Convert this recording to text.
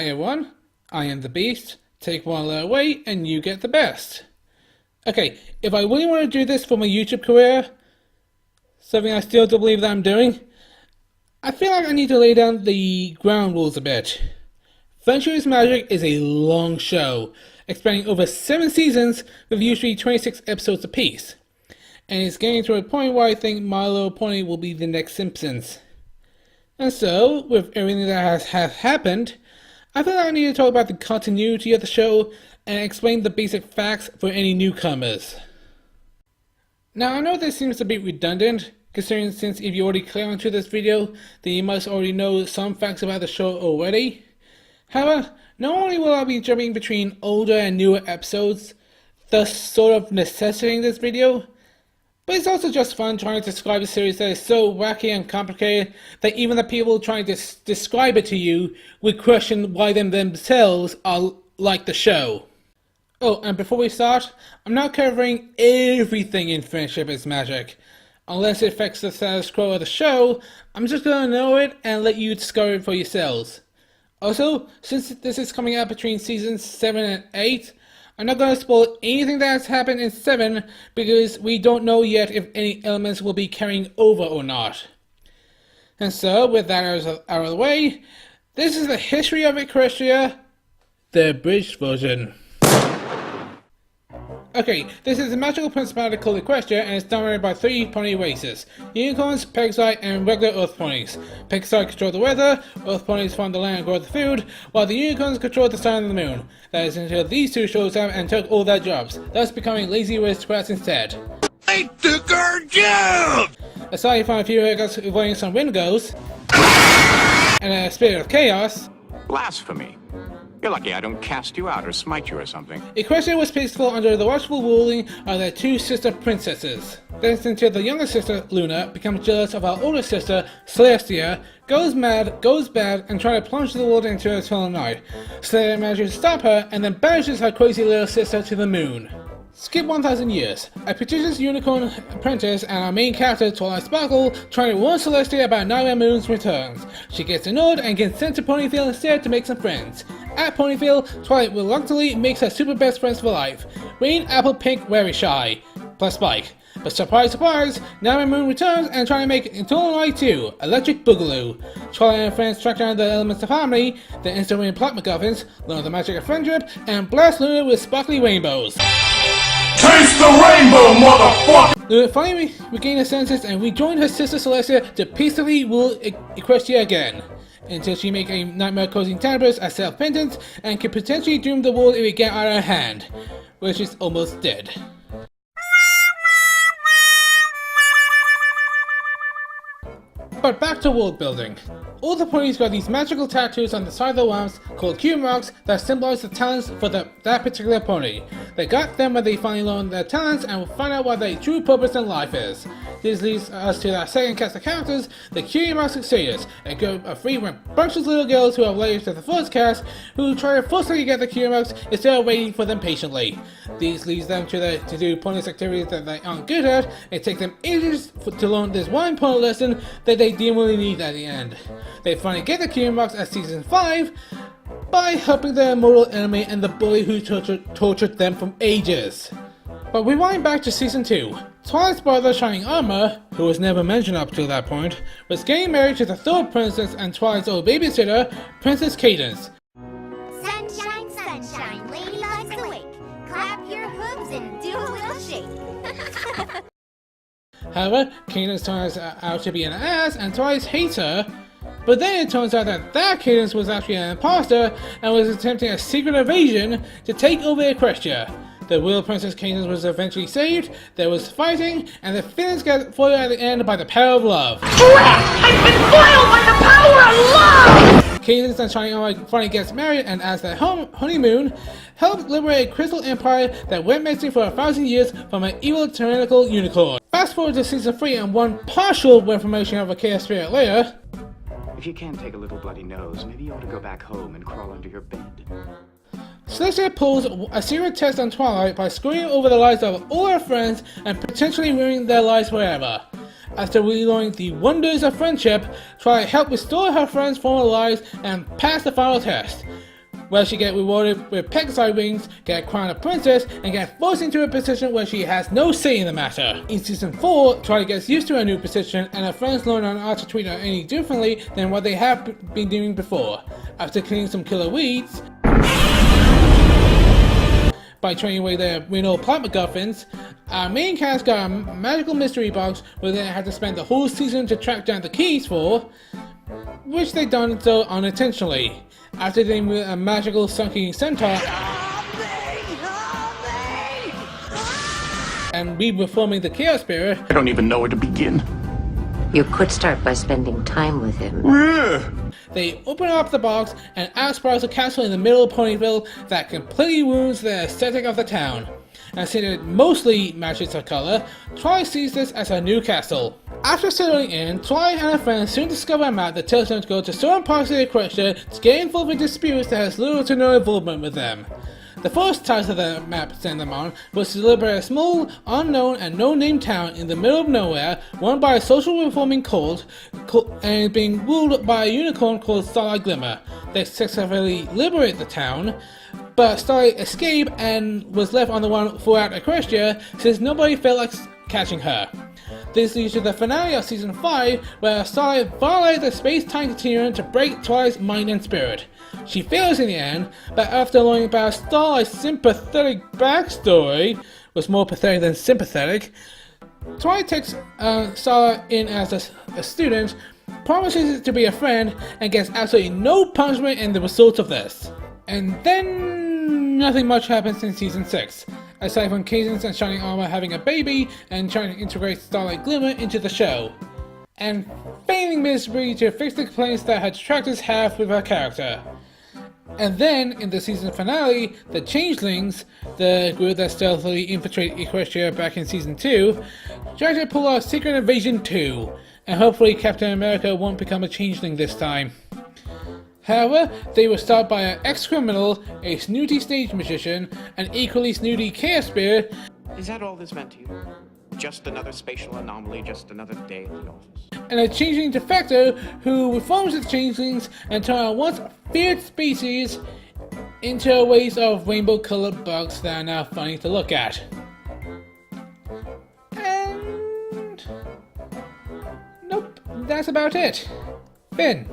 Hi everyone, I am the Beast. Take one letter away and you get the best. Okay, if I really want to do this for my YouTube career, something I still don't believe that I'm doing, I feel like I need to lay down the ground rules a bit. Friendship is Magic is a long show, spanning over 7 seasons with usually 26 episodes apiece. And it's getting to a point where I think My Little Pony will be the next Simpsons. And so, with everything that has happened, I feel like I need to talk about the continuity of the show and explain the basic facts for any newcomers. Now I know this seems a bit redundant, considering since if you already clicked onto this video, then you must already know some facts about the show already. However, not only will I be jumping between older and newer episodes, thus sort of necessitating this video, but it's also just fun trying to describe a series that is so wacky and complicated that even the people trying to describe it to you would question why them themselves are like the show. Oh, and before we start, I'm not covering everything in Friendship is Magic. Unless it affects the status quo of the show, I'm just gonna know it and let you discover it for yourselves. Also, since this is coming out between seasons 7 and 8, I'm not going to spoil anything that has happened in 7 because we don't know yet if any elements will be carrying over or not. And so, with that out of the way, this is the history of Equestria, the abridged version. Okay, this is a magical principality called Equestria and it's dominated by 3 pony races: unicorns, Pegasi, and regular earth ponies. Pegasi control the weather, earth ponies farm the land and grow the food, while the unicorns control the sun and the moon. That is until these two shows up and took all their jobs, thus becoming lazy aristocrats instead. They took our job! Aside from a few hiccups avoiding some windows, and a spirit of chaos, Blasphemy. You're lucky I don't cast you out or smite you or something. Equestria was peaceful under the watchful ruling of their 2 sister princesses. That's until the younger sister, Luna, becomes jealous of her older sister, Celestia, goes mad, goes bad, and tries to plunge the world into eternal night. Celestia manages to stop her, and then banishes her crazy little sister to the moon. Skip 1000 years. A prestigious unicorn apprentice and our main character, Twilight Sparkle, trying to warn Celestia about Nightmare Moon's returns. She gets annoyed and gets sent to Ponyville instead to make some friends. At Ponyville, Twilight reluctantly makes her super best friends for life: Rain, Apple, Pink, Very Shy, plus Spike. But surprise, surprise, Nightmare Moon returns and trying to make Eternal Night 2, Electric Boogaloo. Twilight and friends track down the elements of harmony, then instantly plot MacGuffins, learn the magic of friendship, and blast Luna with sparkly rainbows. Taste the rainbow, motherfucker! Luna finally regained her senses and rejoined her sister Celestia to peacefully rule Equestria again, until she makes a nightmare-causing Tenebris as self-penance and can potentially doom the world if it gets out of her hand, which is almost dead. But back to world building. All the ponies got these magical tattoos on the side of their arms called cue marks that symbolize the talents for that particular pony. They got them when they finally learn their talents and will find out what their true purpose in life is. This leads us to our second cast of characters, the Cue Marks Exteriors, a group of 3 rambunctious little girls who are related to the first cast, who try to forcefully get the Cue Marks instead of waiting for them patiently. These leads them to do pointless activities that they aren't good at. It takes them ages to learn this one important lesson that they didn't really need at the end. They finally get the Cue Marks at season 5 by helping their immortal enemy and the bully who tortured them for ages. But rewind back to season 2. Twilight's brother Shining Armor, who was never mentioned up to that point, was getting married to the 3rd princess and Twilight's old babysitter, Princess Cadence. Sunshine, sunshine, lady likes awake. Clap your hooves and do a little shake. However, Cadence turns out to be an ass and Twilight hates her, but then it turns out that Cadence was actually an imposter and was attempting a secret invasion to take over Equestria. The real Princess Cadence was eventually saved, there was fighting, and the feelings got foiled at the end by the power of love. Correct! I've been foiled by the power of love! Cadence and Shining Armor finally gets married and as their honeymoon, helped liberate a crystal empire that went missing for 1,000 years from an evil tyrannical unicorn. Fast forward to season 3 and one partial reformation of a chaos spirit later. If you can't take a little bloody nose, maybe you ought to go back home and crawl under your bed. Celestia pulls a secret test on Twilight by screwing over the lives of all her friends and potentially ruining their lives forever. After relearning the wonders of friendship, Twilight helped restore her friends' former lives and pass the final test. where she get rewarded with Pegasi wings, get crowned a princess, and get forced into a position where she has no say in the matter. In season 4, Twilight gets used to her new position, and her friends learn on how to treat her any differently than what they have been doing before. After killing some killer weeds, by training away their renal plot MacGuffins, our main cast got a magical mystery box where they had to spend the whole season to track down the keys for, which they done so unintentionally. After dealing with a magical sunken centaur and reforming the Chaos Spirit, I don't even know where to begin. You could start by spending time with him. they open up the box and out sprouts a castle in the middle of Ponyville that completely ruins the aesthetic of the town. And since it mostly matches her color, Twilight sees this as her new castle. After settling in, Twilight and her friends soon discover a map that tells them to go to certain parts of the Equestria to get involved in disputes that has little to no involvement with them. The first task of the map sent them on was to liberate a small, unknown, and no-name town in the middle of nowhere, run by a social reforming cult, and being ruled by a unicorn called Starlight Glimmer. They successfully liberate the town, but Starlight escaped and was left on the run throughout Equestria since nobody felt like catching her. This leads to the finale of Season 5, where Starlight violates the space-time continuum to break Twilight's mind and spirit. She fails in the end, but after learning about Starlight's sympathetic backstory, was more pathetic than sympathetic, Twilight takes Starlight in as a student, promises to be a friend, and gets absolutely no punishment in the result of this. And then nothing much happens in Season 6, aside from Cadence and Shining Armor having a baby and trying to integrate Starlight Glimmer into the show, and failing miserably to fix the complaints that her detractors have with her character. And then, in the season finale, the Changelings, the group that stealthily infiltrated Equestria back in Season 2, try to pull off Secret Invasion 2, and hopefully Captain America won't become a Changeling this time. However, they were stopped by an ex-criminal, a snooty stage magician, an equally snooty chaos spirit, Is that all this meant to you? Just another spatial anomaly, just another day at the office. and a changeling de facto who reforms the changelings and turns a once feared species into a race of rainbow-colored bugs that are now funny to look at. And nope, that's about it. Finn.